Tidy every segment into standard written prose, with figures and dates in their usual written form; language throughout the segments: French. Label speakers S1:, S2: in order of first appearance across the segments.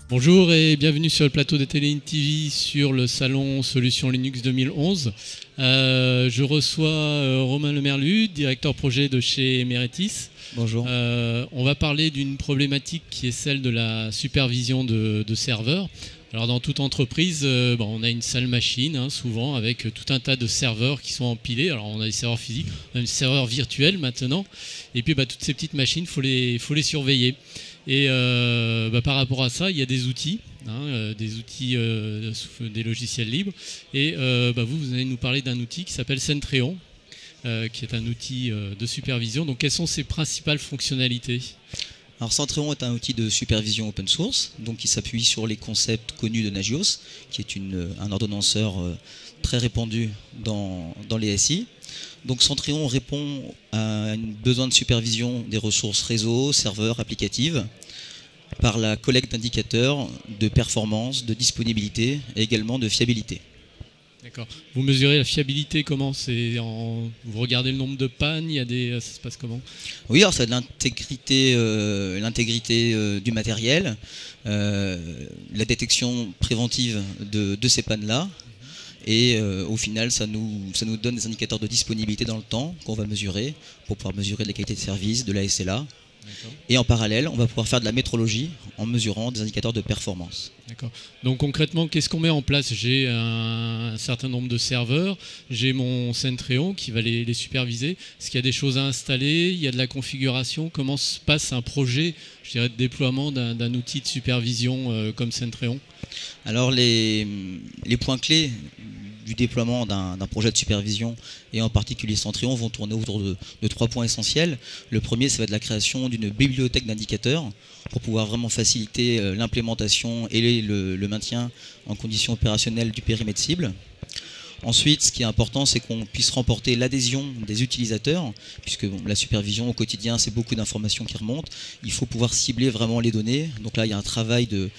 S1: Bonjour et bienvenue sur le plateau de Téléin TV sur le salon Solutions Linux 2011. Je reçois Romain Lemerlu, directeur projet de chez Emeritis.
S2: Bonjour.
S1: On va parler d'une problématique qui est celle de la supervision de serveurs. Alors dans toute entreprise, on a une salle machine, souvent, avec tout un tas de serveurs qui sont empilés. Alors on a des serveurs physiques, on a des serveurs virtuels maintenant. Et puis toutes ces petites machines, il faut les surveiller. Et par rapport à ça, il y a des outils, des logiciels libres. Et vous allez nous parler d'un outil qui s'appelle Centreon, qui est un outil de supervision. Donc, quelles sont ses principales fonctionnalités ?
S2: Alors Centreon est un outil de supervision open source, donc qui s'appuie sur les concepts connus de Nagios, qui est un ordonnanceur très répandu dans les SI. Donc Centreon répond à un besoin de supervision des ressources réseau, serveurs, applicatives, par la collecte d'indicateurs de performance, de disponibilité et également de fiabilité.
S1: D'accord. Vous mesurez la fiabilité comment ? Vous regardez le nombre de pannes, ça se passe comment ?
S2: Oui, alors c'est l'intégrité du matériel, la détection préventive de ces pannes-là. Et au final, ça nous donne des indicateurs de disponibilité dans le temps qu'on va mesurer pour pouvoir mesurer la qualité de service, de la SLA. Et en parallèle, on va pouvoir faire de la métrologie en mesurant des indicateurs de performance.
S1: D'accord. Donc concrètement, qu'est-ce qu'on met en place ? J'ai un certain nombre de serveurs, j'ai mon Centreon qui va les superviser. Est-ce qu'il y a des choses à installer ? Il y a de la configuration ? Comment se passe un projet, de déploiement d'un outil de supervision comme Centreon ?
S2: Alors les points clés du déploiement d'un projet de supervision et en particulier Centreon vont tourner autour de 3 points essentiels. Le premier, ça va être la création d'une bibliothèque d'indicateurs pour pouvoir vraiment faciliter l'implémentation et le maintien en conditions opérationnelles du périmètre cible. Ensuite, ce qui est important, c'est qu'on puisse remporter l'adhésion des utilisateurs, puisque la supervision au quotidien, c'est beaucoup d'informations qui remontent. Il faut pouvoir cibler vraiment les données. Donc là, il y a un travail de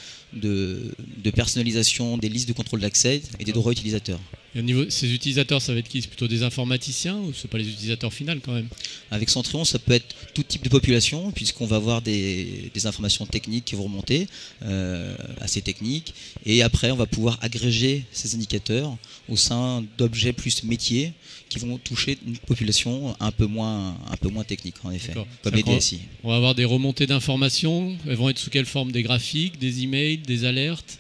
S2: personnalisation des listes de contrôle d'accès et des droits utilisateurs.
S1: Et au niveau de ces utilisateurs, ça va être qui ? C'est plutôt des informaticiens ou c'est pas les utilisateurs finaux quand même ?
S2: Avec Centreon, ça peut être tout type de population, puisqu'on va avoir des informations techniques qui vont remonter, assez techniques, et après on va pouvoir agréger ces indicateurs au sein d'objets plus métiers qui vont toucher une population un peu moins technique en effet, comme les DSI.
S1: On va avoir des remontées d'informations, elles vont être sous quelle forme ? Des graphiques, des emails, des alertes ?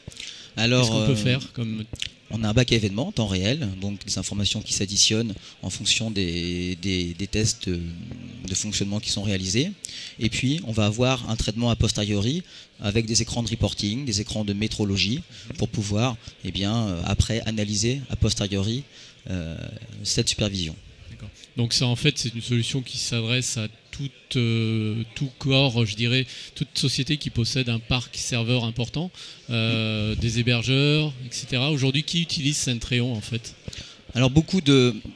S2: Alors,
S1: qu'est-ce qu'on peut faire comme...
S2: On a un bac à événements en temps réel, donc des informations qui s'additionnent en fonction des tests de fonctionnement qui sont réalisés. Et puis, on va avoir un traitement a posteriori avec des écrans de reporting, des écrans de métrologie, pour pouvoir, après, analyser a posteriori cette supervision.
S1: D'accord. Donc ça, en fait, c'est une solution qui s'adresse à tout corps, toute société qui possède un parc serveur important, des hébergeurs, etc. Aujourd'hui, qui utilise Centreon en fait ?
S2: Alors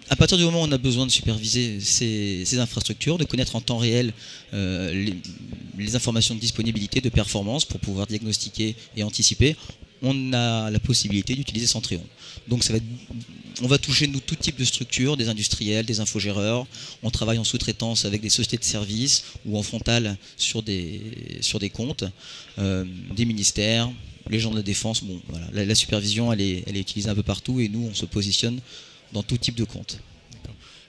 S2: à partir du moment où on a besoin de superviser ces infrastructures, de connaître en temps réel les informations de disponibilité, de performance pour pouvoir diagnostiquer et anticiper, on a la possibilité d'utiliser Centreon. Donc on va toucher tout type de structures, des industriels, des infogéreurs. On travaille en sous-traitance avec des sociétés de services ou en frontal sur des comptes, des ministères, les gens de la défense. Bon, voilà. La supervision, elle est utilisée un peu partout et nous, on se positionne dans tout type de compte.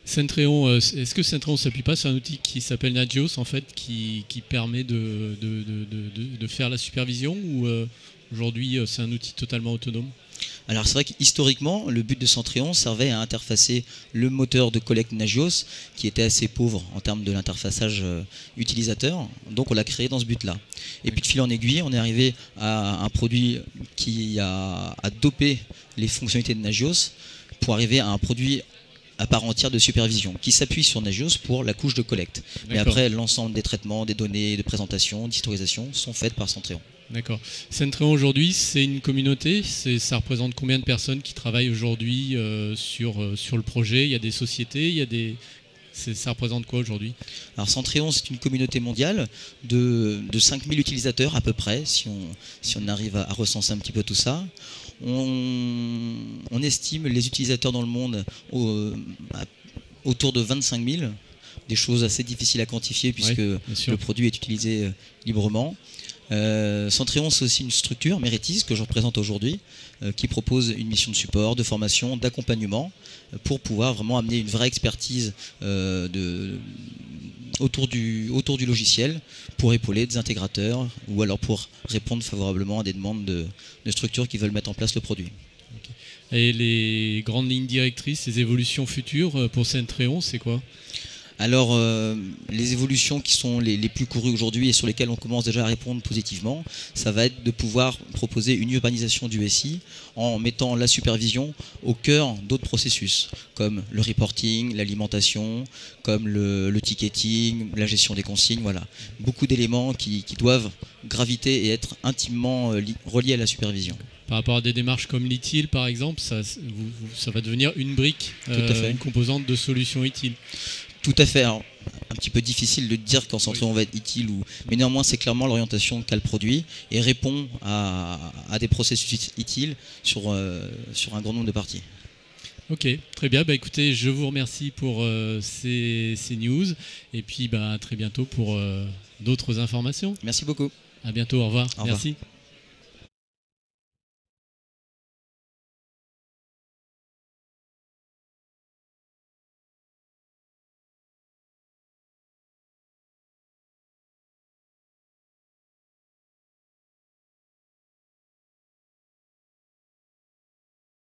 S1: Centreon, est-ce que Centreon ne s'appuie pas sur un outil qui s'appelle Nagios en fait, qui permet de faire la supervision ou aujourd'hui c'est un outil totalement autonome ?
S2: Alors c'est vrai qu'historiquement, le but de Centreon servait à interfacer le moteur de collecte Nagios, qui était assez pauvre en termes de l'interfaçage utilisateur, donc on l'a créé dans ce but-là. Et puis de fil en aiguille, on est arrivé à un produit qui a dopé les fonctionnalités de Nagios pour arriver à un produit à part entière de supervision, qui s'appuie sur Nagios pour la couche de collecte. Mais après, l'ensemble des traitements, des données, de présentation, d'historisation sont faites par Centreon.
S1: D'accord. Centreon aujourd'hui, c'est une communauté. Ça représente combien de personnes qui travaillent aujourd'hui sur le projet ? Il y a des sociétés, ça représente quoi aujourd'hui ?
S2: Alors Centreon, c'est une communauté mondiale de 5000 utilisateurs à peu près, si on arrive à recenser un petit peu tout ça. On estime les utilisateurs dans le monde autour de 25 000, des choses assez difficiles à quantifier puisque le produit est utilisé librement. Centréon, c'est aussi une structure, Mérétis, que je représente aujourd'hui, qui propose une mission de support, de formation, d'accompagnement, pour pouvoir vraiment amener une vraie expertise autour du logiciel, pour épauler des intégrateurs, ou alors pour répondre favorablement à des demandes de structures qui veulent mettre en place le produit.
S1: Et les grandes lignes directrices, les évolutions futures pour Centréon, c'est quoi ?
S2: Alors, les évolutions qui sont les plus courues aujourd'hui et sur lesquelles on commence déjà à répondre positivement, ça va être de pouvoir proposer une urbanisation du SI en mettant la supervision au cœur d'autres processus, comme le reporting, l'alimentation, comme le ticketing, la gestion des consignes, voilà. Beaucoup d'éléments qui doivent graviter et être intimement reliés à la supervision.
S1: Par rapport à des démarches comme l'ITIL, par exemple, ça va devenir une brique, une composante de solution ITIL.
S2: Tout à fait. Alors, un petit peu difficile de dire quand Centréon va être ITIL, mais néanmoins c'est clairement l'orientation qu'a le produit et répond à des processus ITIL sur un grand nombre de parties.
S1: Ok, très bien. Écoutez, je vous remercie pour ces news et puis à très bientôt pour d'autres informations.
S2: Merci beaucoup.
S1: À bientôt, au revoir.
S2: Au revoir.
S1: Merci.